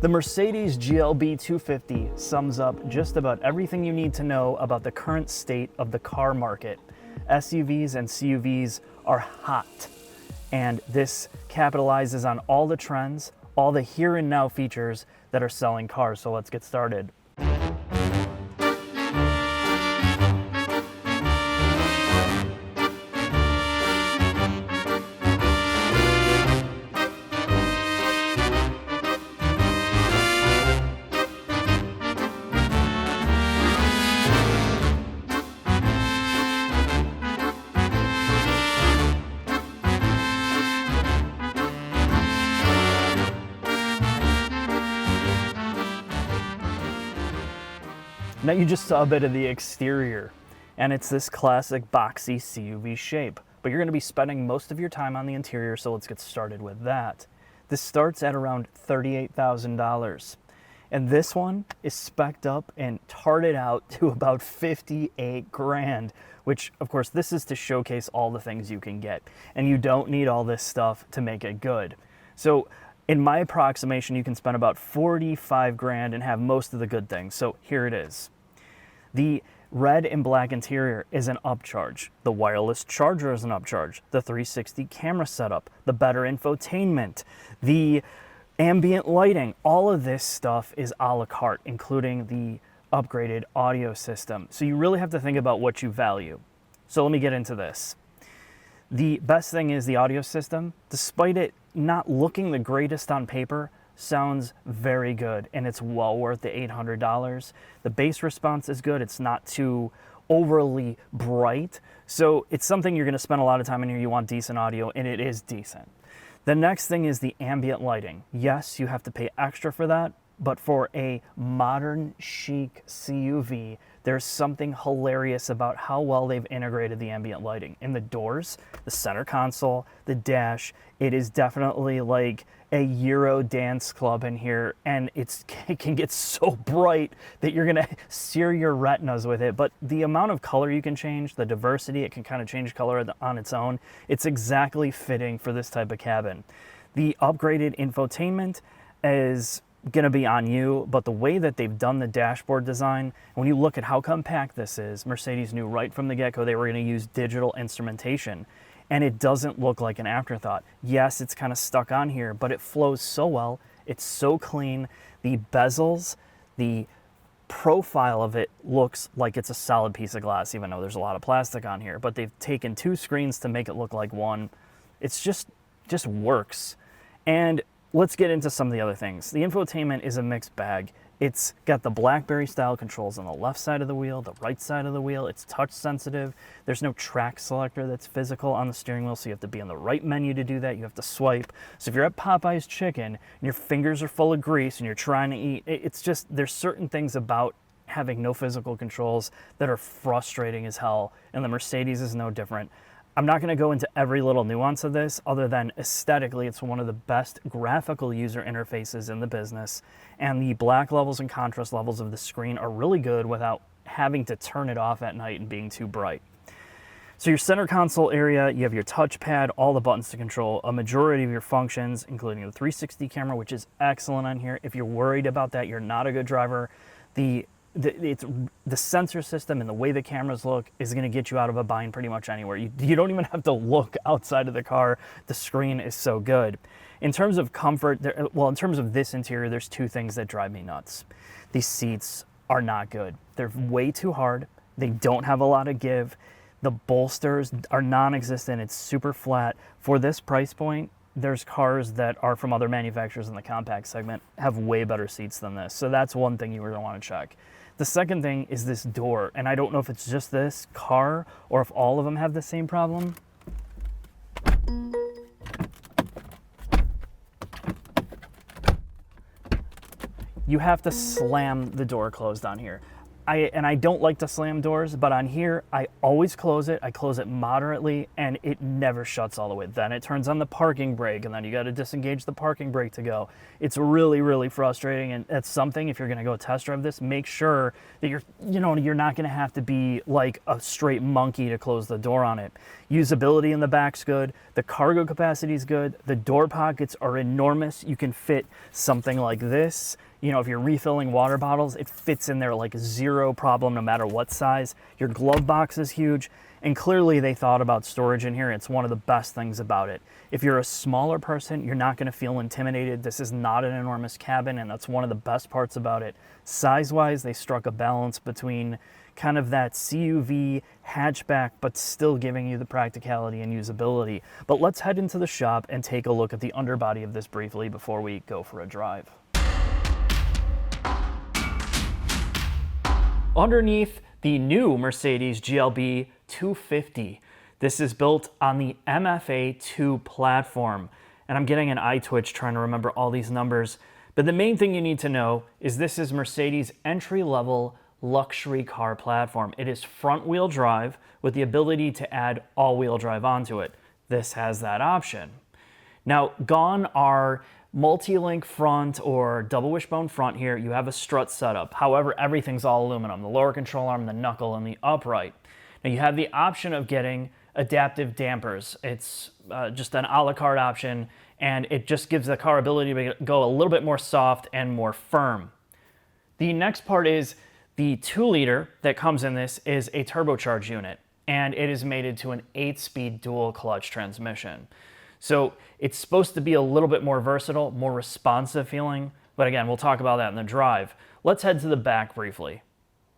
The Mercedes GLB250 sums up just about everything you need to know about the current state of the car market. SUVs and CUVs are hot, and this capitalizes on all the trends, all the here and now features that are selling cars. So let's get started. Now you just saw a bit of the exterior, and it's this classic boxy CUV shape, but you're going to be spending most of your time on the interior, so let's get started with that. This starts at around $38,000, and this one is spec'd up and tarted out to about 58 grand, which of course this is to showcase all the things you can get, and you don't need all this stuff to make it good. So in my approximation, you can spend about 45 grand and have most of the good things. So here it is. The red and black interior is an upcharge. The wireless charger is an upcharge. The 360 camera setup, the better infotainment, the ambient lighting, all of this stuff is a la carte, including the upgraded audio system. So you really have to think about what you value. So let me get into this. The best thing is the audio system, despite it not looking the greatest on paper, sounds very good, and it's well worth the $800. The bass response is good. It's not too overly bright, so it's something you're going to spend a lot of time in here. You want decent audio, and it is decent. The next thing is the ambient lighting. Yes, you have to pay extra for that, but for a modern chic CUV, there's something hilarious about how well they've integrated the ambient lighting. In the doors, the center console, the dash, it is definitely like a Euro dance club in here, and it can get so bright that you're gonna sear your retinas with it. But the amount of color you can change, the diversity, it can kind of change color on its own. It's exactly fitting for this type of cabin. The upgraded infotainment is going to be on you, but the way that they've done the dashboard design, when you look at how compact this is, Mercedes knew right from the get-go they were going to use digital instrumentation, and it doesn't look like an afterthought. Yes, it's kind of stuck on here, but it flows so well. It's so clean. The bezels, the profile of it looks like it's a solid piece of glass, even though there's a lot of plastic on here, but they've taken two screens to make it look like one. It's just works. And let's get into some of the other things. The infotainment is a mixed bag. It's got the BlackBerry style controls on the left side of the wheel, the right side of the wheel. It's touch sensitive. There's no track selector that's physical on the steering wheel, so you have to be on the right menu to do that. You have to swipe. So if you're at Popeye's Chicken and your fingers are full of grease and you're trying to eat, it's just, there's certain things about having no physical controls that are frustrating as hell, and the Mercedes is no different. I'm not going to go into every little nuance of this, other than aesthetically, it's one of the best graphical user interfaces in the business, and the black levels and contrast levels of the screen are really good without having to turn it off at night and being too bright. So your center console area, you have your touchpad, all the buttons to control a majority of your functions, including the 360 camera, which is excellent on here. If you're worried about that, you're not a good driver. The sensor system and the way the cameras look is going to get you out of a bind pretty much anywhere. You don't even have to look outside of the car. The screen is so good. In terms of comfort, in terms of this interior, there's two things that drive me nuts. These seats are not good. They're way too hard. They don't have a lot of give. The bolsters are non-existent. It's super flat. For this price point, there's cars that are from other manufacturers in the compact segment have way better seats than this. So that's one thing you really want to check. The second thing is this door, and I don't know if it's just this car or if all of them have the same problem. You have to slam the door closed on here. I don't like to slam doors, but on here, I always close it. I close it moderately, and it never shuts all the way. Then it turns on the parking brake, and then you got to disengage the parking brake to go. It's really, really frustrating, and that's something, if you're going to go test drive this, make sure that you're not going to have to be like a straight monkey to close the door on it. Usability in the back's good. The cargo capacity is good. The door pockets are enormous. You can fit something like this. If you're refilling water bottles, it fits in there like zero problem no matter what size. Your glove box is huge, and clearly they thought about storage in here. It's one of the best things about it. If you're a smaller person, you're not going to feel intimidated. This is not an enormous cabin, and that's one of the best parts about it. Size-wise, they struck a balance between kind of that CUV hatchback, but still giving you the practicality and usability. But let's head into the shop and take a look at the underbody of this briefly before we go for a drive. Underneath the new Mercedes GLB250. This is built on the MFA2 platform. And I'm getting an eye twitch trying to remember all these numbers. But the main thing you need to know is this is Mercedes' entry-level luxury car platform. It is front-wheel drive with the ability to add all-wheel drive onto it. This has that option. Now, gone are multi-link front or double wishbone front here. You have a strut setup. However, everything's all aluminum. The lower control arm, the knuckle, and the upright. Now you have the option of getting adaptive dampers. It's just an a la carte option, and it just gives the car ability to go a little bit more soft and more firm. The next part is the 2-liter that comes in this is a turbocharged unit, and it is mated to an 8-speed dual clutch transmission. So it's supposed to be a little bit more versatile, more responsive feeling, but again, we'll talk about that in the drive. Let's head to the back briefly.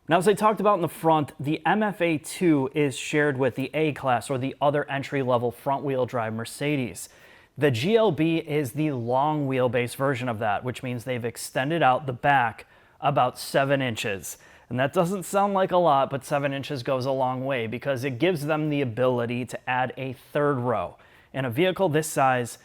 Now, as I talked about in the front, the MFA2 is shared with the A-Class or the other entry-level front-wheel drive Mercedes. The GLB is the long wheelbase version of that, which means they've extended out the back about 7 inches. And that doesn't sound like a lot, but 7 inches goes a long way because it gives them the ability to add a third row. In a vehicle this size,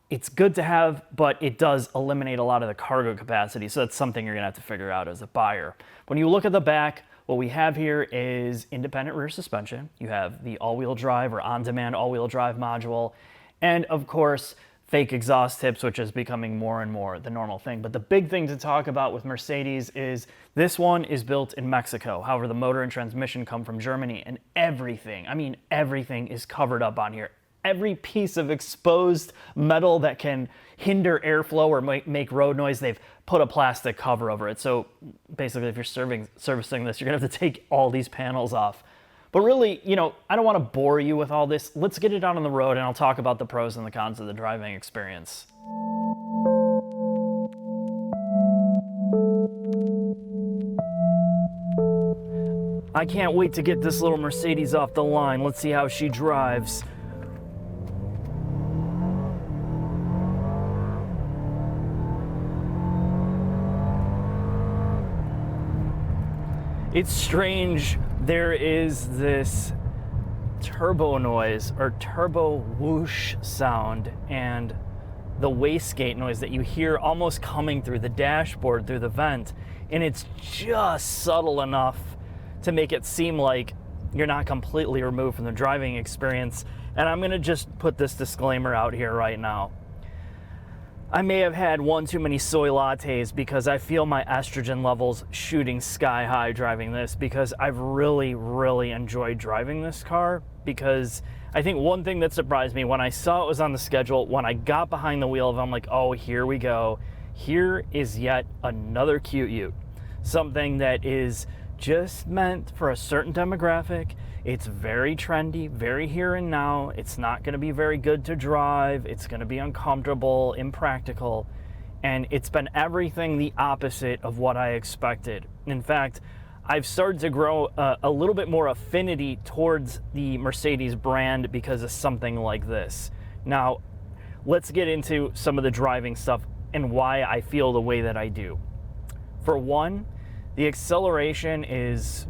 it's good to have, but it does eliminate a lot of the cargo capacity, so that's something you're gonna have to figure out as a buyer. When you look at the back, what we have here is independent rear suspension. You have the all-wheel drive or on-demand all-wheel drive module, and of course, fake exhaust tips, which is becoming more and more the normal thing. But the big thing to talk about with Mercedes is this one is built in Mexico. However, the motor and transmission come from Germany, and everything, I mean everything, is covered up on here. Every piece of exposed metal that can hinder airflow or make road noise, they've put a plastic cover over it. So basically, if you're servicing this, you're gonna have to take all these panels off. But really, I don't wanna bore you with all this. Let's get it out on the road and I'll talk about the pros and the cons of the driving experience. I can't wait to get this little Mercedes off the line. Let's see how she drives. It's strange, there is this turbo noise or turbo whoosh sound and the wastegate noise that you hear almost coming through the dashboard, through the vent, and it's just subtle enough to make it seem like you're not completely removed from the driving experience. And I'm gonna just put this disclaimer out here right now. I may have had one too many soy lattes because I feel my estrogen levels shooting sky high driving this, because I've really, really enjoyed driving this car. Because I think one thing that surprised me when I saw it was on the schedule, when I got behind the wheel of it, I'm like, oh, here we go. Here is yet another cute ute. Something that is just meant for a certain demographic. It's very trendy, very here and now. It's not going to be very good to drive. It's going to be uncomfortable, impractical, and it's been everything the opposite of what I expected. In fact, I've started to grow a little bit more affinity towards the Mercedes brand because of something like this. Now, let's get into some of the driving stuff and why I feel the way that I do. For one, the acceleration is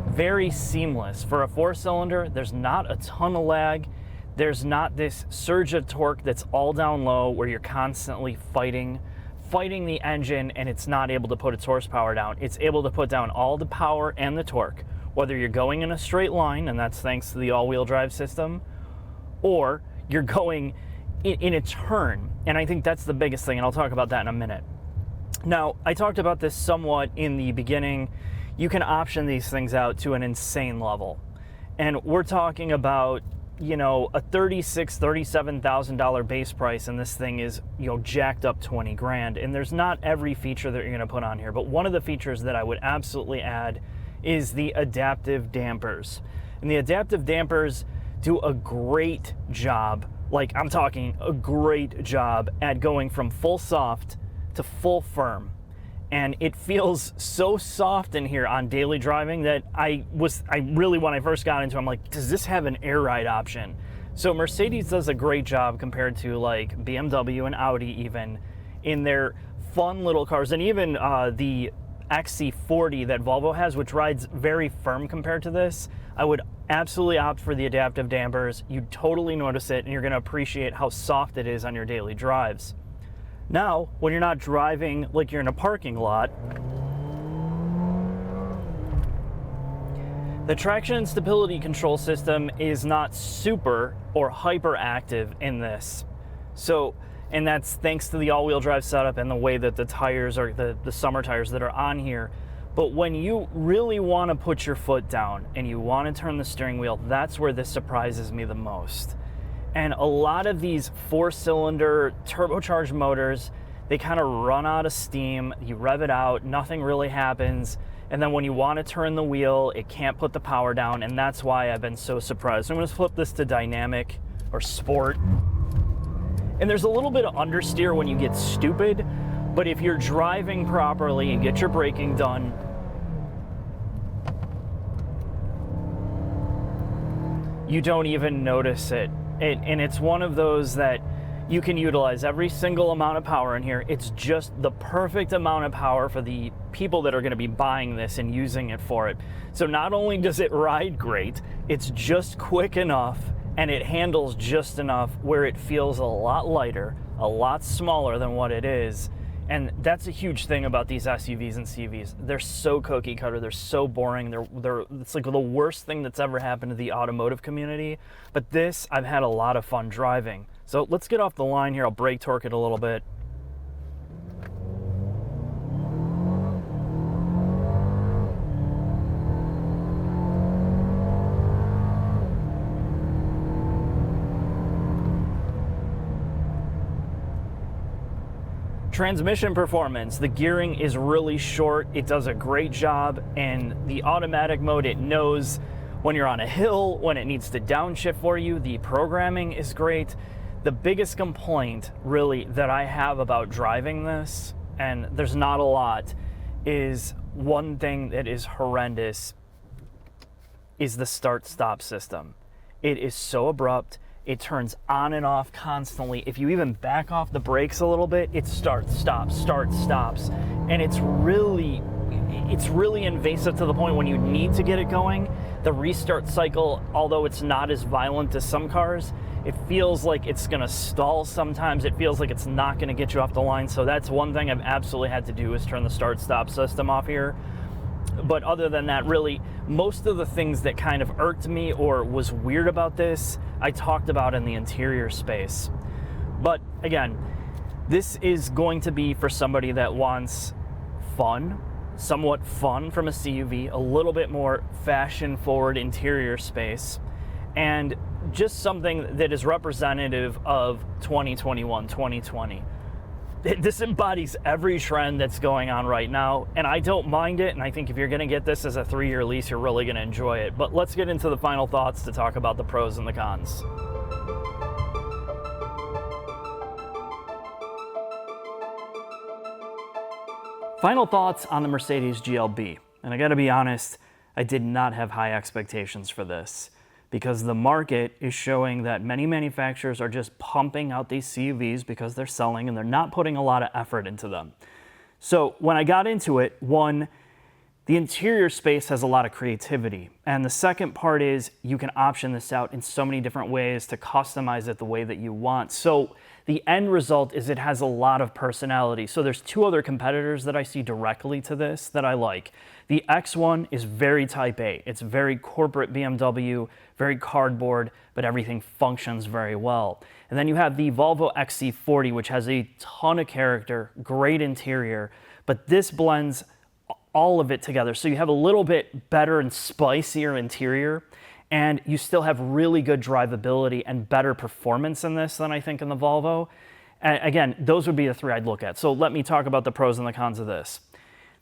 very seamless. For a 4-cylinder, there's not a ton of lag. There's not this surge of torque that's all down low where you're constantly fighting fighting the engine and it's not able to put its horsepower down. It's able to put down all the power and the torque, whether you're going in a straight line, and that's thanks to the all-wheel drive system, or you're going in a turn. And I think that's the biggest thing, and I'll talk about that in a minute. Now, I talked about this somewhat in the beginning. You can option these things out to an insane level. And we're talking about, you know, a $36,000, $37,000 base price, and this thing is, you know, jacked up 20 grand. And there's not every feature that you're going to put on here, but one of the features that I would absolutely add is the adaptive dampers. And the adaptive dampers do a great job, like I'm talking a great job at going from full soft to full firm. And it feels so soft in here on daily driving that I really, when I first got into it, I'm like, does this have an air ride option? So Mercedes does a great job compared to like BMW and Audi even in their fun little cars, and even the XC40 that Volvo has, which rides very firm compared to this. I would absolutely opt for the adaptive dampers. You totally notice it, and you're gonna appreciate how soft it is on your daily drives. Now, when you're not driving like you're in a parking lot, the traction and stability control system is not super or hyperactive in this. So, and that's thanks to the all-wheel drive setup and the way that the tires are, the summer tires that are on here. But when you really want to put your foot down and you want to turn the steering wheel, that's where this surprises me the most. And a lot of these four-cylinder turbocharged motors, they kind of run out of steam. You rev it out, nothing really happens. And then when you want to turn the wheel, it can't put the power down. And that's why I've been so surprised. So I'm going to flip this to dynamic or sport. And there's a little bit of understeer when you get stupid. But if you're driving properly and get your braking done, you don't even notice it. And it's one of those that you can utilize every single amount of power in here. It's just the perfect amount of power for the people that are going to be buying this and using it for it. So not only does it ride great, it's just quick enough and it handles just enough where it feels a lot lighter, a lot smaller than what it is. And that's a huge thing about these SUVs and CVs. They're so cookie cutter, they're so boring, it's like the worst thing that's ever happened to the automotive community. But this, I've had a lot of fun driving. So let's get off the line here, I'll brake torque it a little bit. Transmission performance, the gearing is really short. It does a great job, and the automatic mode, it knows when you're on a hill, when it needs to downshift for you. The programming is great. The biggest complaint really that I have about driving this, and there's not a lot, is one thing that is horrendous is the start-stop system. It is so abrupt. It turns on and off constantly. If you even back off the brakes a little bit, it starts, stops, starts, stops. And it's really invasive to the point when you need to get it going. The restart cycle, although it's not as violent as some cars, it feels like it's gonna stall sometimes. It feels like it's not gonna get you off the line. So that's one thing I've absolutely had to do is turn the start-stop system off here. But other than that, really, most of the things that kind of irked me or was weird about this, I talked about in the interior space. But again, this is going to be for somebody that wants fun, somewhat fun from a CUV, a little bit more fashion-forward interior space, and just something that is representative of 2021, 2020. This embodies every trend that's going on right now, and I don't mind it, and I think if you're gonna get this as a 3-year lease, you're really gonna enjoy it. But let's get into the final thoughts to talk about the pros and the cons. Final thoughts on the Mercedes GLB. And I gotta be honest, I did not have high expectations for this, because the market is showing that many manufacturers are just pumping out these CUVs because they're selling and they're not putting a lot of effort into them. So when I got into it, one, The interior space has a lot of creativity. And the second part is you can option this out in so many different ways to customize it the way that you want. So the end result is it has a lot of personality. So there's two other competitors that I see directly to this that I like. The X1 is very Type A. It's very corporate BMW, very cardboard, but everything functions very well. And then you have the Volvo XC40, which has a ton of character, great interior, but this blends all of it together. So you have a little bit better and spicier interior, and you still have really good drivability and better performance in this than I think in the Volvo. And again, those would be the three I'd look at. So let me talk about the pros and the cons of this.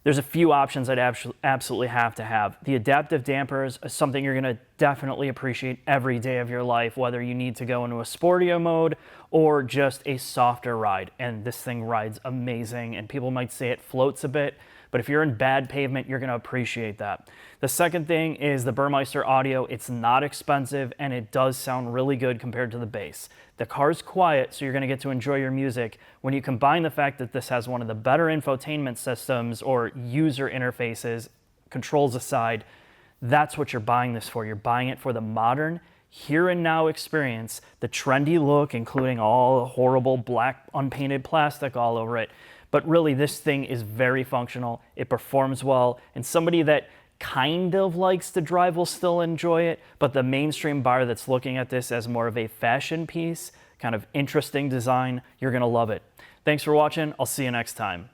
There's a few options I'd absolutely have to have. The adaptive dampers is something you're gonna definitely appreciate every day of your life, whether you need to go into a sportier mode or just a softer ride. And this thing rides amazing, and people might say it floats a bit, but if you're in bad pavement, you're gonna appreciate that. The second thing is the Burmeister audio. It's not expensive, and it does sound really good compared to the bass. The car's quiet, so you're gonna get to enjoy your music. When you combine the fact that this has one of the better infotainment systems or user interfaces, controls aside, that's what you're buying this for. You're buying it for the modern, here and now experience, the trendy look, including all the horrible black unpainted plastic all over it. But really, this thing is very functional. It performs well, and somebody that kind of likes to drive will still enjoy it, but the mainstream buyer that's looking at this as more of a fashion piece, kind of interesting design, you're gonna love it. Thanks for watching. I'll see you next time.